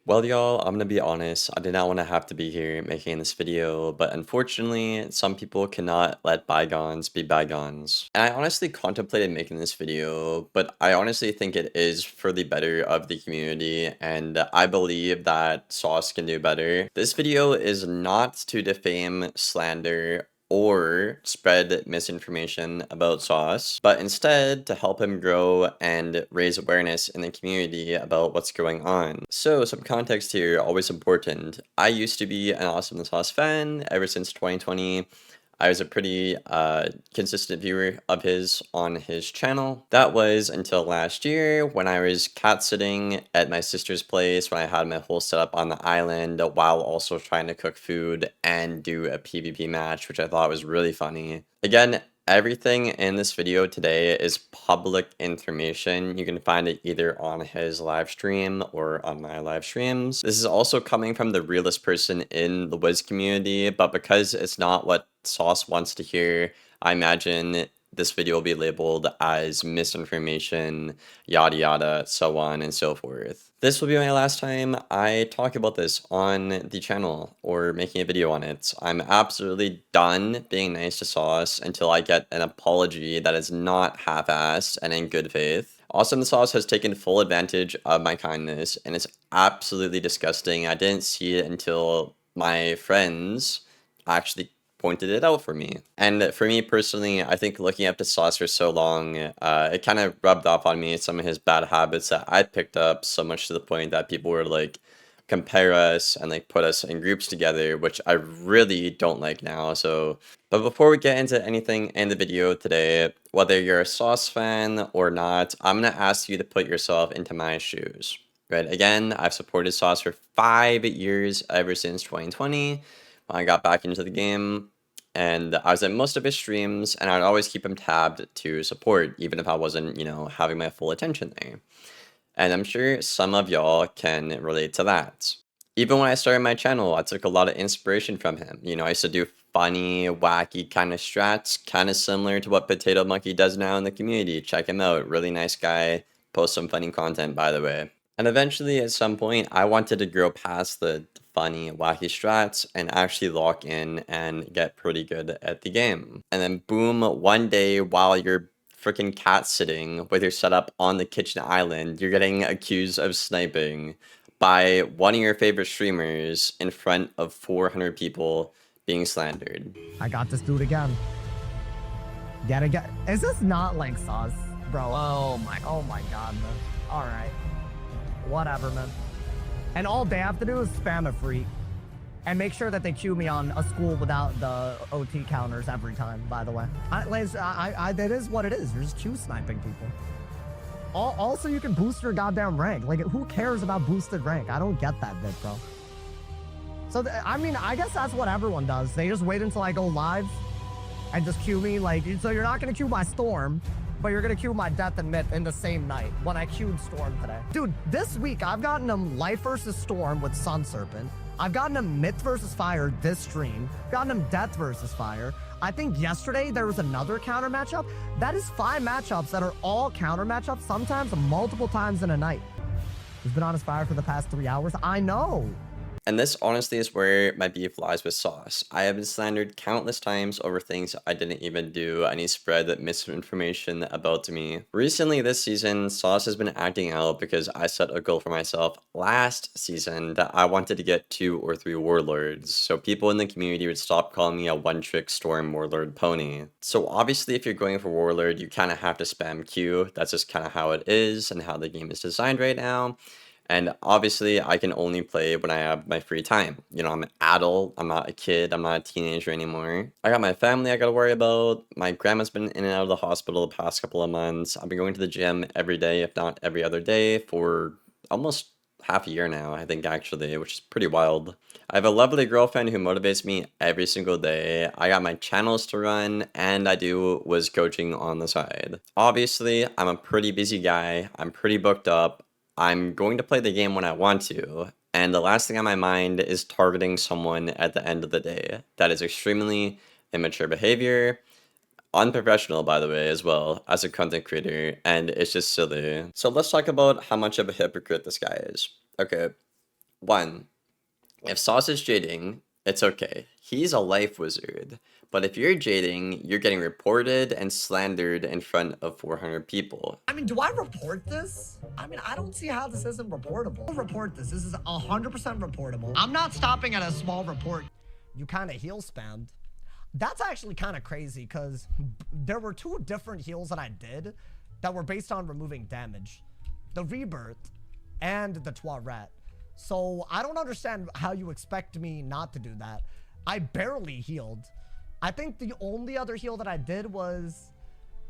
Well, y'all, I'm gonna be honest. I did not want to have to be here making this video, but unfortunately, some people cannot let bygones be bygones. And I honestly contemplated making this video, but I honestly think it is for the better of the community, and I believe that Sauce can do better. This video is not to defame, slander, or spread misinformation about Sauce, but instead to help him grow and raise awareness in the community about what's going on. So, some context here, always important. I used to be an AwesomeTheSauce fan ever since 2020. I was a pretty consistent viewer of his on his channel. That was until last year when I was cat sitting at my sister's place when I had my whole setup on the island while also trying to cook food and do a PvP match, which I thought was really funny. Again, everything in this video today is public information. You can find it either on his live stream or on my live streams. This is also coming from the realest person in the Wiz community, but because it's not what Sauce wants to hear, I imagine this video will be labeled as misinformation, yada yada, so on and so forth. This will be my last time I talk about this on the channel or making a video on it. I'm absolutely done being nice to Sauce until I get an apology that is not half-assed and in good faith. AwesomeTheSauce has taken full advantage of my kindness, and it's absolutely disgusting. I didn't see it until my friends actually pointed it out for me. And for me personally, I think looking up to Sauce for so long, it kind of rubbed off on me some of his bad habits that I picked up, so much to the point that people were like, compare us and like put us in groups together, which I really don't like now. So, but before we get into anything in the video today, whether you're a Sauce fan or not, I'm gonna ask you to put yourself into my shoes. Right? Again, I've supported Sauce for 5 years, ever since 2020 when I got back into the game, and I was at most of his streams, and I'd always keep him tabbed to support, even if I wasn't, having my full attention there. And I'm sure some of y'all can relate to that. Even when I started my channel, I took a lot of inspiration from him. I used to do funny, wacky kind of strats, kind of similar to what Potato Monkey does now in the community. Check him out, really nice guy, posts some funny content, by the way. And eventually, at some point, I wanted to grow past the funny, wacky strats and actually lock in and get pretty good at the game. And then boom, one day while you're freaking cat sitting with your setup on the kitchen island, you're getting accused of sniping by one of your favorite streamers in front of 400 people being slandered. I got this dude again. Gotta get. Is this not like Sauce, bro? Oh my god, man. All right, whatever, man. And all they have to do is spam a free, and make sure that they queue me on a school without the OT counters every time. By the way, that is what it is. You're just queue sniping people. Also, you can boost your goddamn rank. Like, who cares about boosted rank? I don't get that bit, bro. So, I mean, I guess that's what everyone does. They just wait until I go live and just queue me. Like, so you're not going to queue my Storm, but you're going to queue my Death and Myth in the same night when I queued Storm today. Dude, this week, I've gotten him Life versus Storm with Sun Serpent. I've gotten him Myth versus Fire this stream. Gotten him Death versus Fire. I think yesterday there was another counter matchup. That is 5 matchups that are all counter matchups, sometimes multiple times in a night. He's been on his fire for the past 3 hours. I know. And this honestly is where my beef lies with Sauce. I have been slandered countless times over things I didn't even do, and he spread that misinformation about me. Recently this season, Sauce has been acting out because I set a goal for myself last season that I wanted to get 2 or 3 warlords, so people in the community would stop calling me a one-trick Storm warlord pony. So obviously if you're going for warlord, you kind of have to spam Q. That's just kind of how it is and how the game is designed right now. And obviously, I can only play when I have my free time. I'm an adult. I'm not a kid. I'm not a teenager anymore. I got my family I gotta worry about. My grandma's been in and out of the hospital the past couple of months. I've been going to the gym every day, if not every other day, for almost half a year now, I think, actually, which is pretty wild. I have a lovely girlfriend who motivates me every single day. I got my channels to run, and I do Wiz coaching on the side. Obviously, I'm a pretty busy guy. I'm pretty booked up. I'm going to play the game when I want to, and the last thing on my mind is targeting someone at the end of the day. That is extremely immature behavior, unprofessional, by the way, as well, as a content creator, and it's just silly. So let's talk about how much of a hypocrite this guy is. Okay, One, if Sauce is jading, it's okay. He's a life wizard. But if you're jading, you're getting reported and slandered in front of 400 people. I mean, do I report this? I mean, I don't see how this isn't reportable. I'll report this. This is 100% reportable. I'm not stopping at a small report. You kind of heal spammed. That's actually kind of crazy because there were 2 different heals that I did that were based on removing damage. The Rebirth and the Toilet. So I don't understand how you expect me not to do that. I barely healed. I think the only other heal that I did was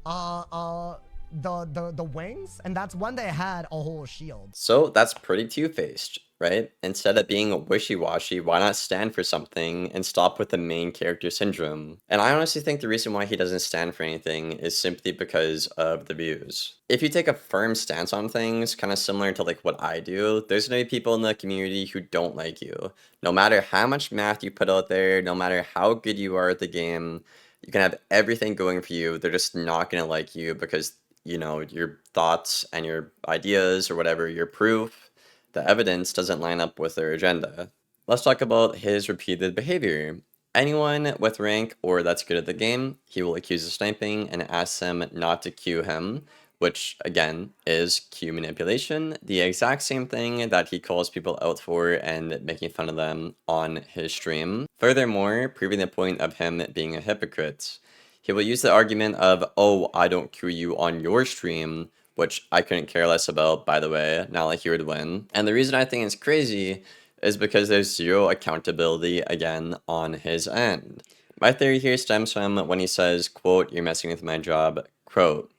the wings, and that's when they had a whole shield. So that's pretty two-faced, right? Instead of being wishy-washy, why not stand for something and stop with the main character syndrome? And I honestly think the reason why he doesn't stand for anything is simply because of the views. If you take a firm stance on things, kind of similar to like what I do, there's gonna be people in the community who don't like you. No matter how much math you put out there, no matter how good you are at the game, you can have everything going for you, they're just not gonna like you because your thoughts and your ideas or whatever, your proof, the evidence doesn't line up with their agenda. Let's talk about his repeated behavior. Anyone with rank or that's good at the game, he will accuse of sniping and ask them not to queue him, which again is queue manipulation, the exact same thing that he calls people out for and making fun of them on his stream. Furthermore, proving the point of him being a hypocrite. He will use the argument of, oh, I don't queue you on your stream, which I couldn't care less about, by the way, not like he would win. And the reason I think it's crazy is because there's zero accountability, again, on his end. My theory here stems from when he says, quote, you're messing with my job, quote.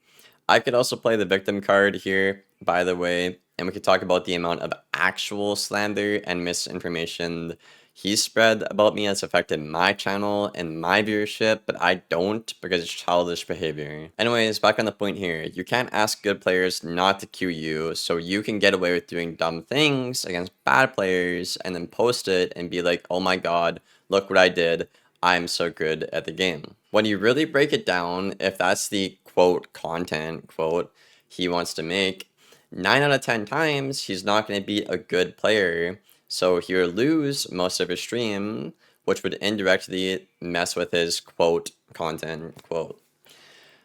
I could also play the victim card here, by the way, and we could talk about the amount of actual slander and misinformation he's spread about me that's affected my channel and my viewership, but I don't because it's childish behavior. Anyways, back on the point here, you can't ask good players not to queue you, so you can get away with doing dumb things against bad players and then post it and be like, oh my god, look what I did. I'm so good at the game. When you really break it down, if that's the quote content quote he wants to make, 9 out of 10 times he's not going to be a good player. So he would lose most of his stream, which would indirectly mess with his quote content quote.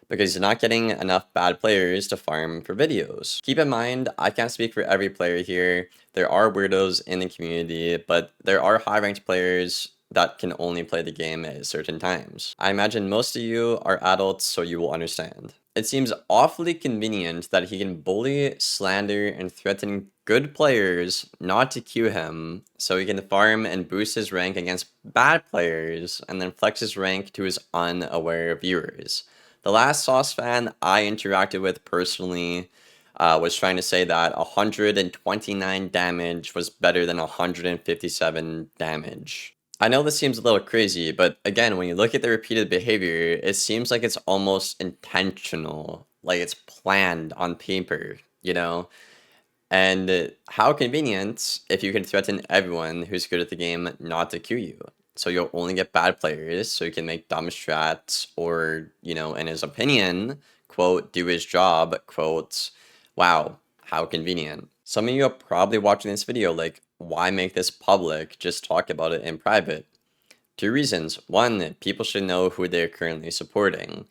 Because he's not getting enough bad players to farm for videos. Keep in mind, I can't speak for every player here. There are weirdos in the community, but there are high-ranked players that can only play the game at certain times. I imagine most of you are adults, so you will understand. It seems awfully convenient that he can bully, slander, and threaten good players not to queue him, so he can farm and boost his rank against bad players, and then flex his rank to his unaware viewers. The last Sauce fan I interacted with personally was trying to say that 129 damage was better than 157 damage. I know this seems a little crazy, but again, when you look at the repeated behavior, it seems like it's almost intentional, like it's planned on paper, you know? And how convenient if you can threaten everyone who's good at the game not to queue you. So you'll only get bad players, so you can make dumb strats, or, in his opinion, quote, do his job, quote, wow, how convenient. Some of you are probably watching this video like, why make this public? Just talk about it in private. 2 reasons. 1, people should know who they're currently supporting.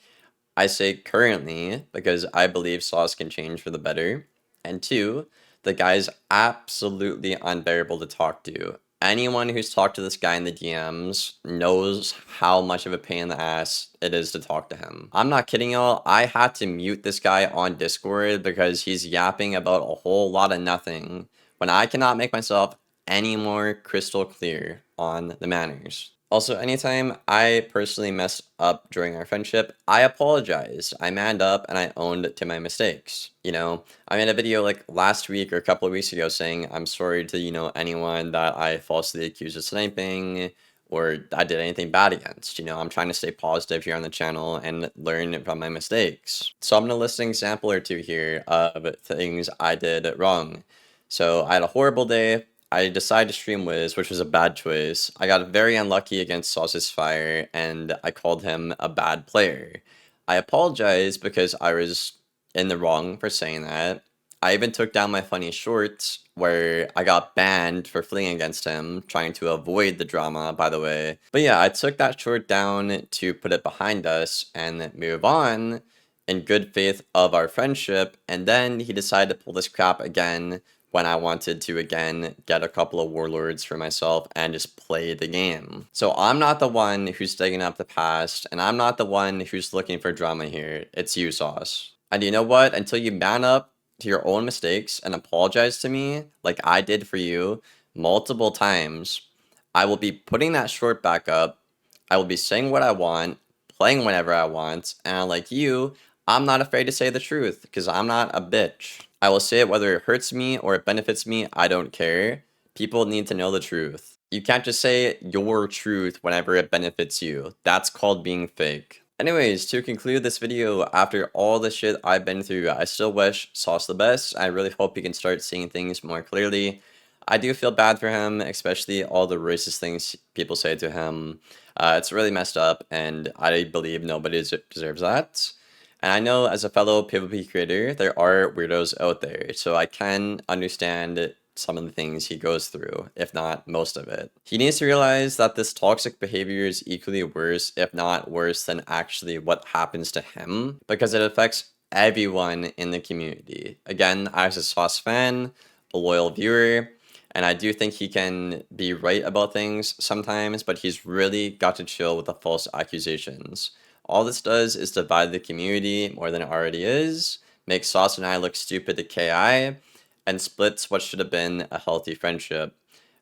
I say currently because I believe Sauce can change for the better. And 2, the guy's absolutely unbearable to talk to. Anyone who's talked to this guy in the DMs knows how much of a pain in the ass it is to talk to him. I'm not kidding y'all, I had to mute this guy on Discord because he's yapping about a whole lot of nothing when I cannot make myself any more crystal clear on the manners. Also, anytime I personally messed up during our friendship, I apologized. I manned up and I owned to my mistakes. I made a video like last week or a couple of weeks ago saying I'm sorry to, anyone that I falsely accused of sniping or I did anything bad against. I'm trying to stay positive here on the channel and learn from my mistakes. So I'm going to list an example or 2 here of things I did wrong. So I had a horrible day. I decided to stream Wiz, which was a bad choice. I got very unlucky against Sauce's Fire, and I called him a bad player. I apologize because I was in the wrong for saying that. I even took down my funny shorts where I got banned for fleeing against him, trying to avoid the drama, by the way. But yeah, I took that short down to put it behind us and move on in good faith of our friendship, and then he decided to pull this crap again when I wanted to again get a couple of warlords for myself and just play the game. So I'm not the one who's digging up the past, and I'm not the one who's looking for drama here. It's you, Sauce. And you know what? Until you man up to your own mistakes and apologize to me like I did for you multiple times, I will be putting that short back up. I will be saying what I want, playing whenever I want, and like you, I'm not afraid to say the truth because I'm not a bitch. I will say it whether it hurts me or it benefits me, I don't care. People need to know the truth. You can't just say your truth whenever it benefits you. That's called being fake. Anyways, to conclude this video, after all the shit I've been through, I still wish Sauce the best. I really hope he can start seeing things more clearly. I do feel bad for him, especially all the racist things people say to him. It's really messed up, and I believe nobody deserves that. And I know as a fellow PvP creator, there are weirdos out there, so I can understand some of the things he goes through, if not most of it. He needs to realize that this toxic behavior is equally worse, if not worse, than actually what happens to him, because it affects everyone in the community. Again, I was a Sauce fan, a loyal viewer, and I do think he can be right about things sometimes, but he's really got to chill with the false accusations. All this does is divide the community more than it already is, makes Sauce and I look stupid to KI, and splits what should have been a healthy friendship.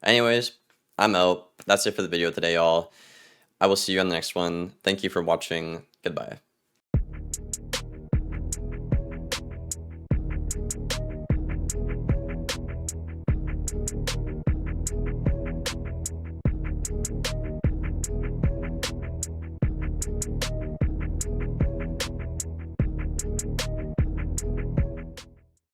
Anyways, I'm out. That's it for the video today, y'all. I will see you on the next one. Thank you for watching. Goodbye.